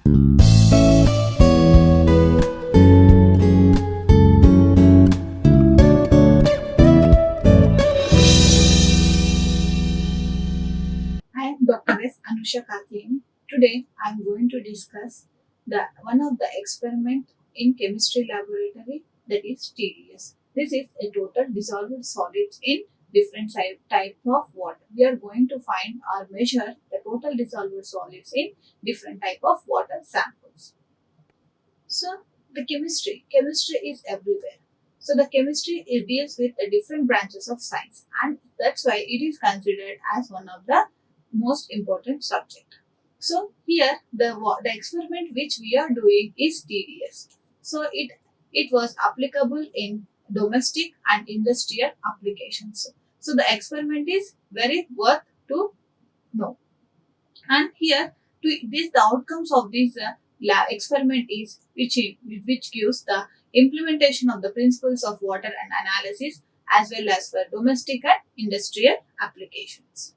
I am Dr. S. Anusha Kathyayani. Today I am going to discuss one of the experiment in chemistry laboratory, that is TDS. This is a total dissolved solids in different types of water. We are going to find or measure the total dissolved solids in different type of water samples. So the chemistry is everywhere. So the chemistry it deals with the different branches of science, and that's why it is considered as one of the most important subject. So here the experiment which we are doing is TDS. So it was applicable in domestic and industrial applications. So the experiment is very worth to know. And here the outcomes of this lab experiment is which gives the implementation of the principles of water and analysis as well as for domestic and industrial applications.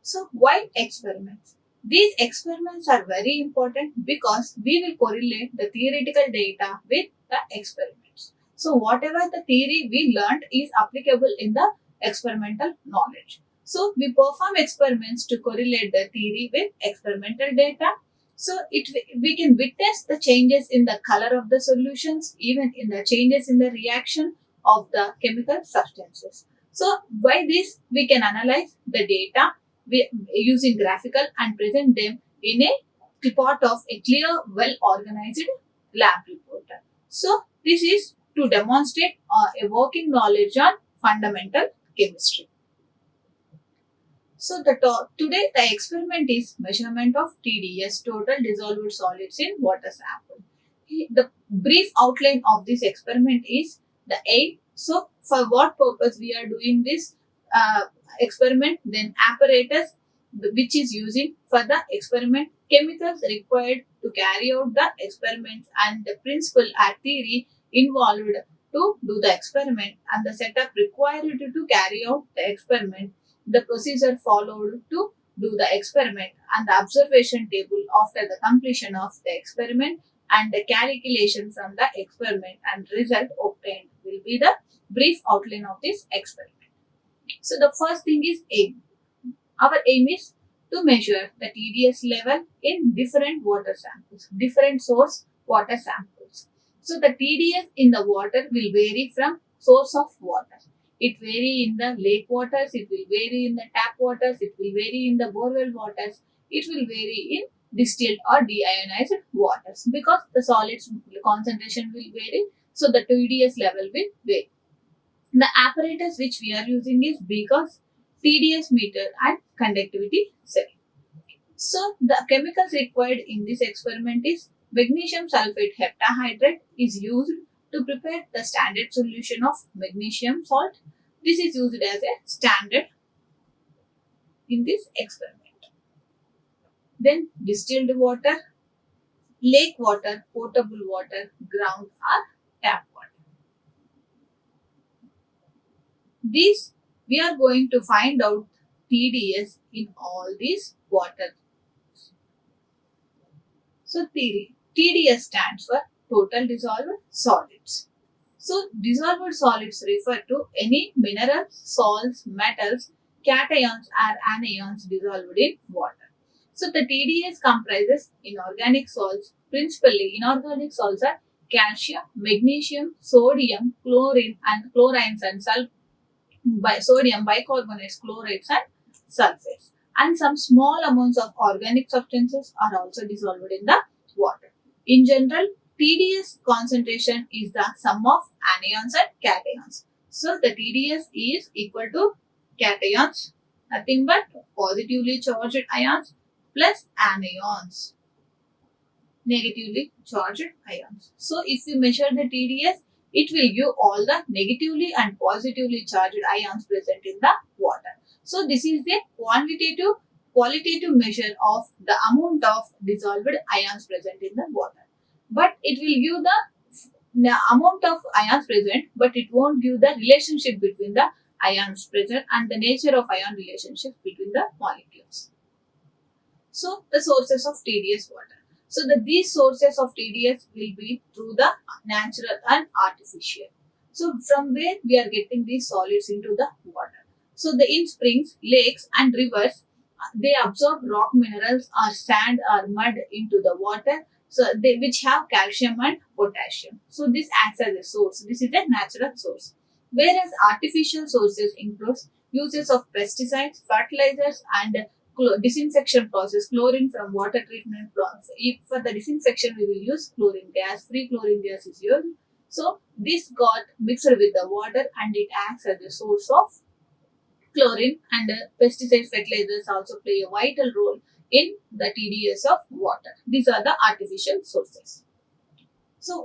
So why experiments? These experiments are very important because we will correlate the theoretical data with the experiments. So whatever the theory we learned is applicable in the experimental knowledge. So we perform experiments to correlate the theory with experimental data. So we can witness the changes in the color of the solutions, even in the changes in the reaction of the chemical substances. So by this we can analyze the data using graphical and present them in a part of a clear, well organized lab report. So this is to demonstrate a working knowledge on fundamental chemistry. So today the experiment is measurement of TDS, total dissolved solids in water sample. The brief outline of this experiment is the aim. So for what purpose we are doing this experiment, then apparatus which is using for the experiment, chemicals required to carry out the experiments, and the principle or theory involved to do the experiment, and the setup required to carry out the experiment, the procedure followed to do the experiment, and the observation table after the completion of the experiment, and the calculation from the experiment and result obtained will be the brief outline of this experiment. So the first thing is aim. Our aim is to measure the TDS level in different water samples, different source water samples. So the TDS in the water will vary from source of water. It vary in the lake waters, it will vary in the tap waters, it will vary in the borewell waters, it will vary in distilled or deionized waters, because the solids concentration will vary, so the TDS level will vary. The apparatus which we are using is beakers, TDS meter and conductivity cell. So the chemicals required in this experiment is magnesium sulfate heptahydrate is used to prepare the standard solution of magnesium salt. This is used as a standard in this experiment. Then distilled water, lake water, potable water, ground or tap water. These we are going to find out TDS in all these water. So theory, TDS stands for total dissolved solids. So dissolved solids refer to any minerals, salts, metals, cations or anions dissolved in water. So the TDS comprises inorganic salts. Principally inorganic salts are calcium, magnesium, sodium, chlorine and chlorines and sodium bicarbonates, chlorides and sulfates, and some small amounts of organic substances are also dissolved in the water. In general, TDS concentration is the sum of anions and cations. So the TDS is equal to cations, nothing but positively charged ions, plus anions, negatively charged ions. So if we measure the TDS, it will give all the negatively and positively charged ions present in the water. So this is the qualitative measure of the amount of dissolved ions present in the water. But it will give the amount of ions present, but it won't give the relationship between the ions present and the nature of ion relationship between the molecules. So the sources of TDS water. So these sources of TDS will be through the natural and artificial. So from where we are getting these solids into the water. So the in springs, lakes and rivers, they absorb rock minerals or sand or mud into the water, so they which have calcium and potassium. So this acts as a source. This is a natural source. Whereas artificial sources include uses of pesticides, fertilizers and disinfection process, chlorine from water treatment plants. If for the disinfection we will use chlorine gas, free chlorine gas is used. So this got mixed with the water and it acts as a source of chlorine, and pesticide fertilizers also play a vital role in the TDS of water. These are the artificial sources. So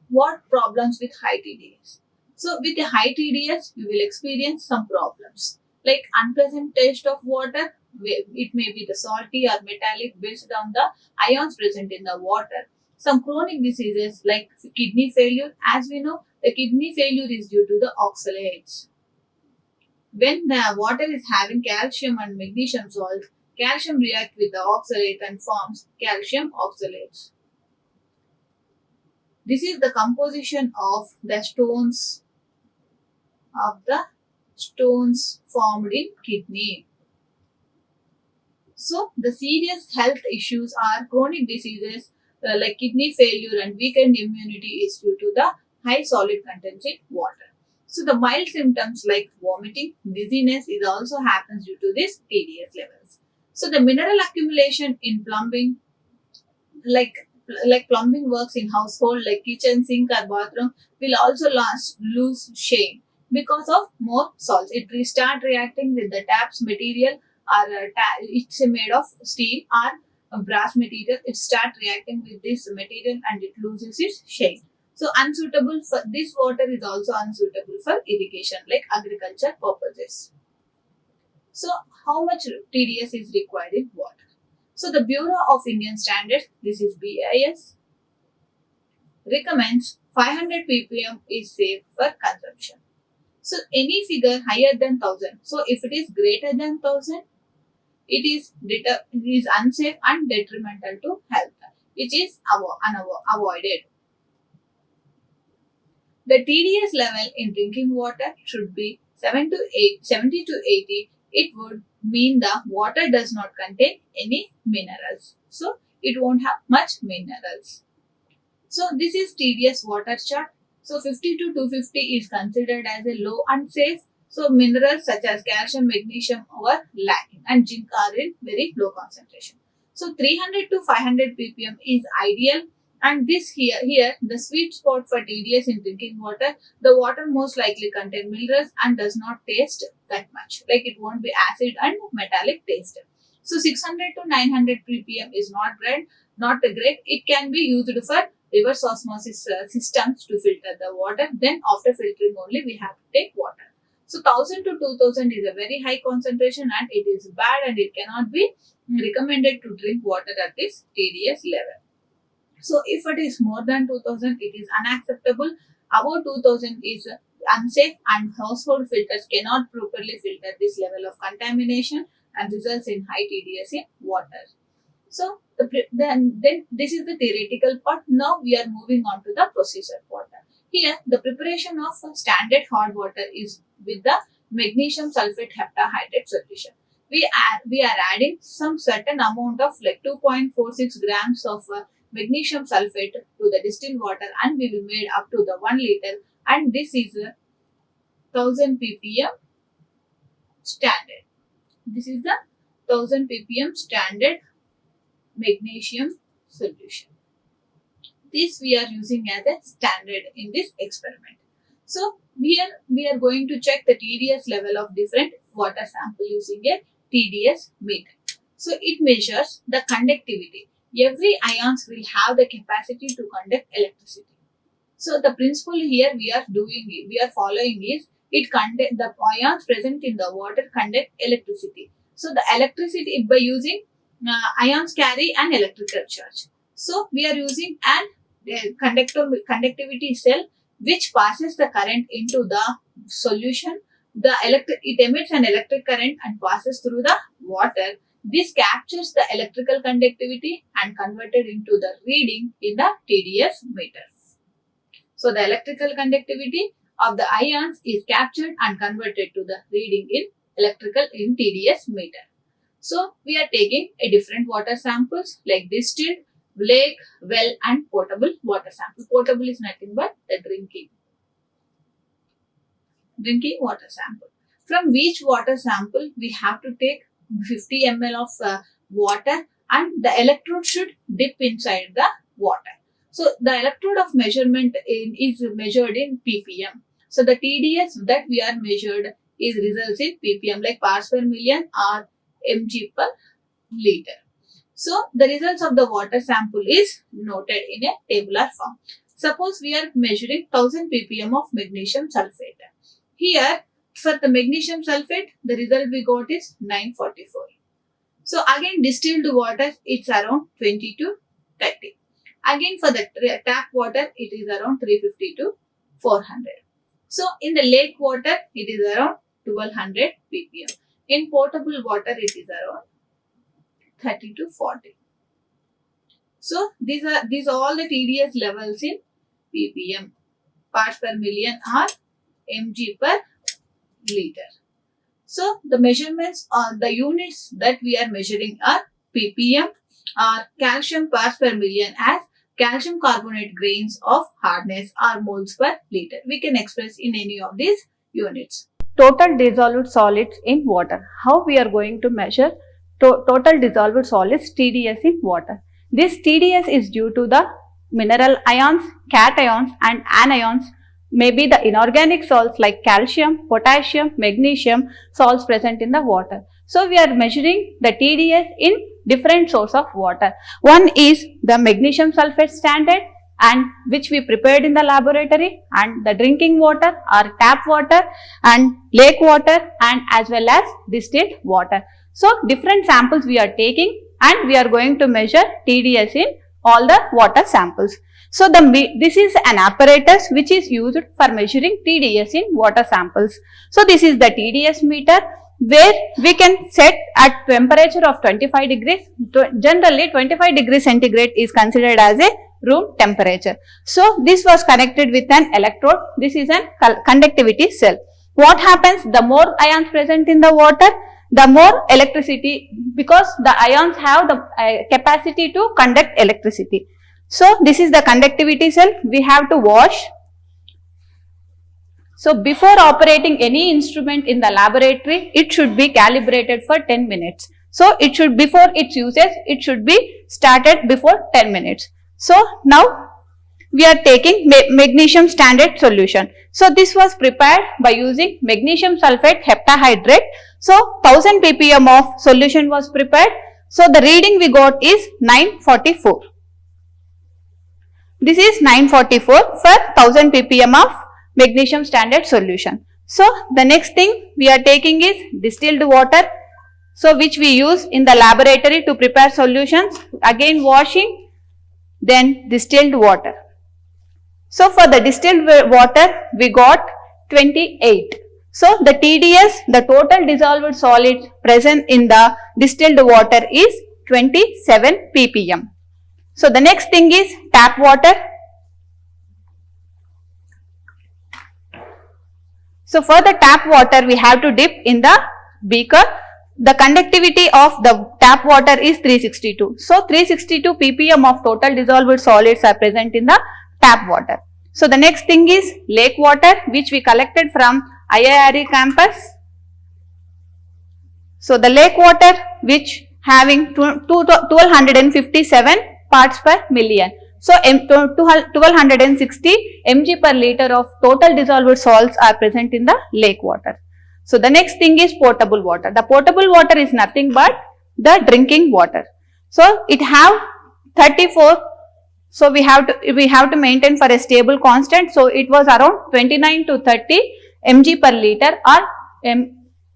what problems with high TDS? So with a high TDS, you will experience some problems like unpleasant taste of water. It may be the salty or metallic based on the ions present in the water. Some chronic diseases like kidney failure. As we know, the kidney failure is due to the oxalates. When the water is having calcium and magnesium salts, calcium reacts with the oxalate and forms calcium oxalates. This is the composition of the stones formed in kidney. So the serious health issues are chronic diseases like kidney failure and weakened immunity is due to the high solid content in water. So the mild symptoms like vomiting, dizziness is also happens due to this TDS levels. So the mineral accumulation in plumbing, like plumbing works in household like kitchen, sink or bathroom will also lose shine because of more salts. It restart reacting with the taps material or it's made of steel or brass material. It start reacting with this material and it loses its shine. So unsuitable for this water is also unsuitable for irrigation like agriculture purposes. So how much TDS is required in water? So the Bureau of Indian Standards, this is BIS, recommends 500 ppm is safe for consumption. So any figure higher than 1000. So if it is greater than 1000, it is unsafe and detrimental to health, which is avoided. The TDS level in drinking water should be 70 to 80. It would mean the water does not contain any minerals. So it won't have much minerals. So this is TDS water chart. So 50 to 250 is considered as a low and safe. So minerals such as calcium, magnesium are lacking and zinc are in very low concentration. So 300 to 500 ppm is ideal, and this here the sweet spot for TDS in drinking water. The water most likely contain minerals and does not taste that much. Like it won't be acid and metallic taste. So 600 to 900 ppm is not great. It can be used for reverse osmosis systems to filter the water. Then after filtering only we have to take water. So 1000 to 2000 is a very high concentration and it is bad and it cannot be recommended to drink water at this TDS level. So if it is more than 2000, it is unacceptable. Above 2000 is unsafe and household filters cannot properly filter this level of contamination and results in high TDS in water. So then this is the theoretical part. Now we are moving on to the procedure part. Here the preparation of standard hot water is with the magnesium sulfate heptahydrate solution. We are adding some certain amount of like 2.46 grams of magnesium sulfate to the distilled water and we will made up to the 1 liter, and this is a 1000 ppm standard. This is the 1000 ppm standard magnesium solution. This we are using as a standard in this experiment. So here we are going to check the TDS level of different water sample using a TDS meter. So it measures the conductivity. Every ions will have the capacity to conduct electricity. So the principle here we are following is the ions present in the water conduct electricity. So the electricity by using ions carry an electrical charge. So we are using an conductivity cell which passes the current into the solution. It emits an electric current and passes through the water. This captures the electrical conductivity and converted into the reading in the TDS meter. So the electrical conductivity of the ions is captured and converted to the reading in TDS meter. So we are taking a different water samples like distilled, lake, well and potable water sample. Potable is nothing but the drinking water sample. From which water sample we have to take 50 ml of water and the electrode should dip inside the water. So the electrode of measurement is measured in ppm. So the TDS that we are measured is results in ppm like parts per million or mg per liter. So the results of the water sample is noted in a tabular form. Suppose we are measuring 1000 ppm of magnesium sulfate. Here for the magnesium sulfate the result we got is 944. So again distilled water it's around 20 to 30. Again for the tap water it is around 350 to 400. So in the lake water it is around 1200 ppm. In potable water it is around 30 to 40. So these are all the TDS levels in ppm, parts per million or mg per liter. So the measurements or the units that we are measuring are ppm or calcium parts per million as calcium carbonate grains of hardness or moles per liter. We can express in any of these units. Total dissolved solids in water. How we are going to measure total dissolved solids TDS in water? This TDS is due to the mineral ions, cations and anions, maybe the inorganic salts like calcium, potassium, magnesium salts present in the water. So we are measuring the TDS in different source of water. One is the magnesium sulfate standard and which we prepared in the laboratory, and the drinking water or tap water and lake water and as well as distilled water. So different samples we are taking and we are going to measure TDS in all the water samples. So this is an apparatus which is used for measuring TDS in water samples. So this is the TDS meter where we can set at temperature of 25 degrees. Generally 25 degrees centigrade is considered as a room temperature. So this was connected with an electrode. This is a conductivity cell. What happens? The more ions present in the water, the more electricity, because the ions have the capacity to conduct electricity. So this is the conductivity cell. We have to wash. So before operating any instrument in the laboratory, it should be calibrated for 10 minutes. So it should, before its usage, it should be started before 10 minutes. So now we are taking magnesium standard solution. So this was prepared by using magnesium sulfate heptahydrate. So 1000 ppm of solution was prepared. So the reading we got is 944. This is 944 for 1000 ppm of magnesium standard solution. So the next thing we are taking is distilled water. So which we use in the laboratory to prepare solutions. Again washing, then distilled water. So for the distilled water we got 28. So the TDS, the total dissolved solids present in the distilled water is 27 ppm. So the next thing is tap water. So for the tap water we have to dip in the beaker. The conductivity of the tap water is 362. So 362 ppm of total dissolved solids are present in the tap water. So the next thing is lake water, which we collected from IARE campus. So the lake water which having 1257 parts per million. So 1260 mg per liter of total dissolved salts are present in the lake water. So the next thing is potable water. The potable water is nothing but the drinking water. So it have 34. So we have to maintain for a stable constant. So it was around 29 to 30 mg per liter or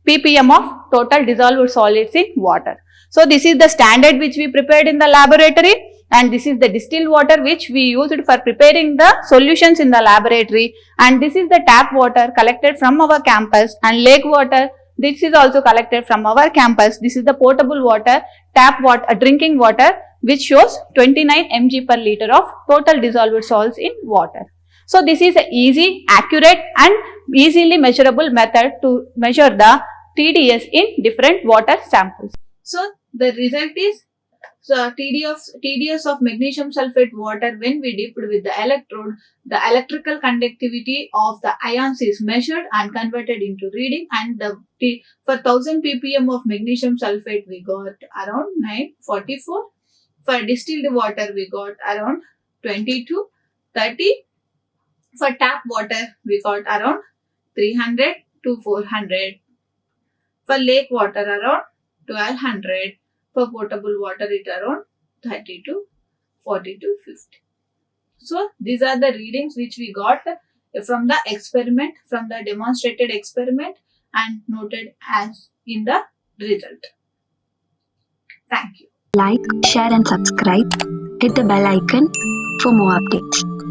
ppm of total dissolved solids in water. So this is the standard which we prepared in the laboratory, and this is the distilled water which we used for preparing the solutions in the laboratory, and this is the tap water collected from our campus, and lake water This is also collected from our campus. This is the potable water, tap water, drinking water, which shows 29 mg per liter of total dissolved salts in water. So this is an easy, accurate and easily measurable method to measure the TDS in different water samples. So the result is TDS of magnesium sulfate water when we dipped with the electrode, the electrical conductivity of the ions is measured and converted into reading, and for 1000 ppm of magnesium sulfate we got around 944. For distilled water we got around 2230. For tap water we got around 300 to 400. For lake water around 1200. For potable water it around 30 to 40 to 50. So these are the readings which we got from the experiment, from the demonstrated experiment, and noted as in the result. Thank you. Like, share and subscribe. Hit the bell icon for more updates.